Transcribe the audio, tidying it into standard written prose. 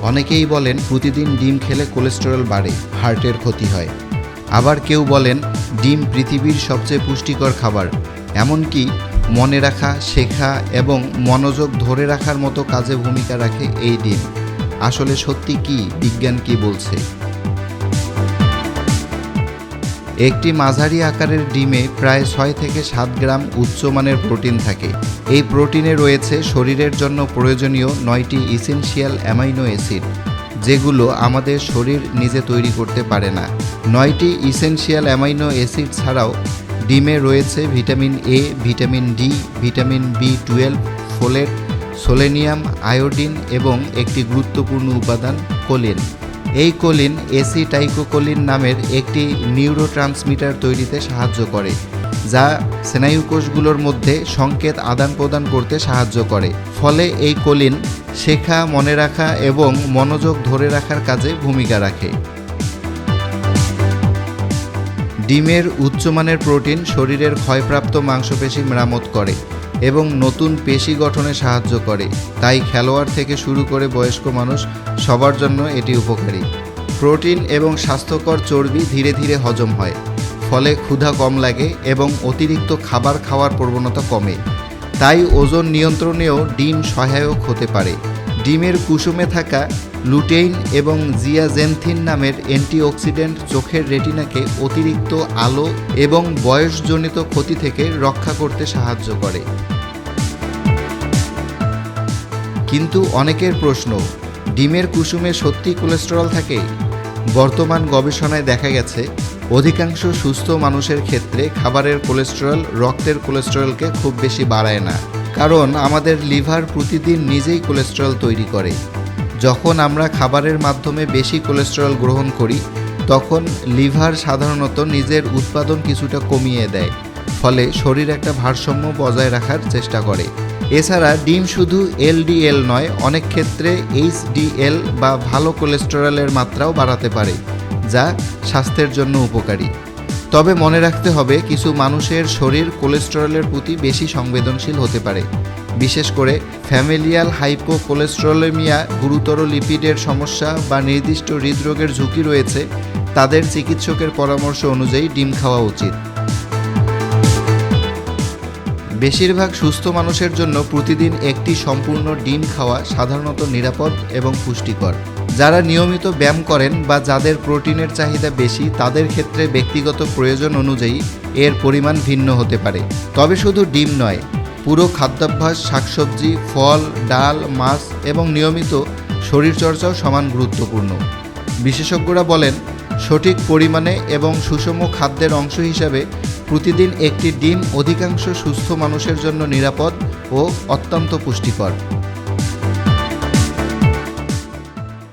অনেকেই বলেন প্রতিদিন ডিম খেলে কোলেস্টেরল বাড়ে, হার্টের ক্ষতি হয়। আবার কেউ বলেন ডিম পৃথিবীর সবচেয়ে পুষ্টিকর খাবার, এমনকি মনে রাখা, শেখা এবং মনোযোগ ধরে রাখার মতো কাজে ভূমিকা রাখে এই ডিম। আসলে সত্যি কি, বিজ্ঞান কি বলছে? একটি মাঝারি আকারের ডিমে প্রায় 6 থেকে 7 গ্রাম উচ্চমানের প্রোটিন থাকে। এই প্রোটিনে রয়েছে শরীরের জন্য প্রয়োজনীয় 9টি ইসেনশিয়াল অ্যামাইনো অ্যাসিড, যেগুলো আমাদের শরীর নিজে তৈরি করতে পারে না। 9টি ইসেনশিয়াল অ্যামাইনো অ্যাসিড ছাড়াও ডিমে রয়েছে vitamin A, vitamin D, vitamin বি12, ফোলেট, সেলেনিয়াম, আয়োডিন এবং একটি গুরুত্বপূর্ণ উপাদান কোলিন। এই কোলিন অ্যাসিটাইলকোলিন নামের একটি নিউরোট্রান্সমিটার তৈরিতে সাহায্য করে, যা স্নায়ুকোষগুলোর মধ্যে সংকেত আদান প্রদান করতে সাহায্য করে। ফলে এই কোলিন শেখা, মনে রাখা এবং মনোযোগ ধরে রাখার কাজে ভূমিকা রাখে। ডিমের উচ্চমানের প্রোটিন শরীরের ক্ষয়প্রাপ্ত মাংসপেশি মেরামত করে এবং নতুন পেশি গঠনে সাহায্য করে। তাই খেলোয়াড় থেকে শুরু করে বয়স্ক মানুষ সবার জন্য এটি উপকারী। প্রোটিন এবং স্বাস্থ্যকর চর্বি ধীরে ধীরে হজম হয়, ফলে ক্ষুধা কম লাগে এবং অতিরিক্ত খাবার খাওয়ার প্রবণতা কমে। তাই ওজন নিয়ন্ত্রণেও ডিম সহায়ক হতে পারে। ডিমের কুসুমে থাকা লুটেইন এবং জিয়াজেনথিন নামের অ্যান্টিঅক্সিডেন্ট চোখের রেটিনাকে অতিরিক্ত আলো এবং বয়সজনিত ক্ষতি থেকে রক্ষা করতে সাহায্য করে। কিন্তু অনেকের প্রশ্ন, ডিমের কুসুমে সত্যি কোলেস্টেরল থাকে? বর্তমান গবেষণায় দেখা গেছে অধিকাংশ সুস্থ মানুষের ক্ষেত্রে খাবারের কোলেস্টেরল রক্তের কোলেস্টেরলকে খুব বেশি বাড়ায় না, কারণ আমাদের লিভার প্রতিদিন নিজেই কোলেস্টেরল তৈরি করে। যখন আমরা খাবারের মাধ্যমে বেশি কোলেস্টেরল গ্রহণ করি, তখন লিভার সাধারণত নিজের উৎপাদন কিছুটা কমিয়ে দেয়, ফলে শরীর একটা ভারসাম্য বজায় রাখার চেষ্টা করে। এছাড়া ডিম শুধু এলডিএল নয়, অনেক ক্ষেত্রে এইচডিএল বা ভালো কোলেস্টেরলের মাত্রাও বাড়াতে পারে, যা স্বাস্থ্যের জন্য উপকারী। তবে মনে রাখতে হবে, কিছু মানুষের শরীর কোলেস্টেরলের প্রতি বেশি সংবেদনশীল হতে পারে, বিশেষ করে ফ্যামিলিয়াল হাইপোকোলেস্টেরলেমিয়া, গুরুতর লিপিডের সমস্যা বা নির্দিষ্ট হৃদরোগের ঝুঁকি রয়েছে। তাদের চিকিৎসকের পরামর্শ অনুযায়ী ডিম খাওয়া উচিত। বেশিরভাগ সুস্থ মানুষের জন্য প্রতিদিন একটি সম্পূর্ণ ডিম খাওয়া সাধারণত নিরাপদ এবং পুষ্টিকর। যারা নিয়মিত ব্যায়াম করেন বা যাদের প্রোটিনের চাহিদা বেশি, তাদের ক্ষেত্রে ব্যক্তিগত প্রয়োজন অনুযায়ী এর পরিমাণ ভিন্ন হতে পারে। তবে শুধু ডিম নয়, পুরো খাদ্যাভ্যাস, শাকসবজি, ফল, ডাল, মাছ এবং নিয়মিত শরীরচর্চাও সমান গুরুত্বপূর্ণ। বিশেষজ্ঞরা বলেন, সঠিক পরিমাণে এবং সুষম খাদ্যের অংশ হিসাবে প্রতিদিন একটি ডিম অধিকাংশ সুস্থ মানুষের জন্য নিরাপদ ও অত্যন্ত পুষ্টিকর।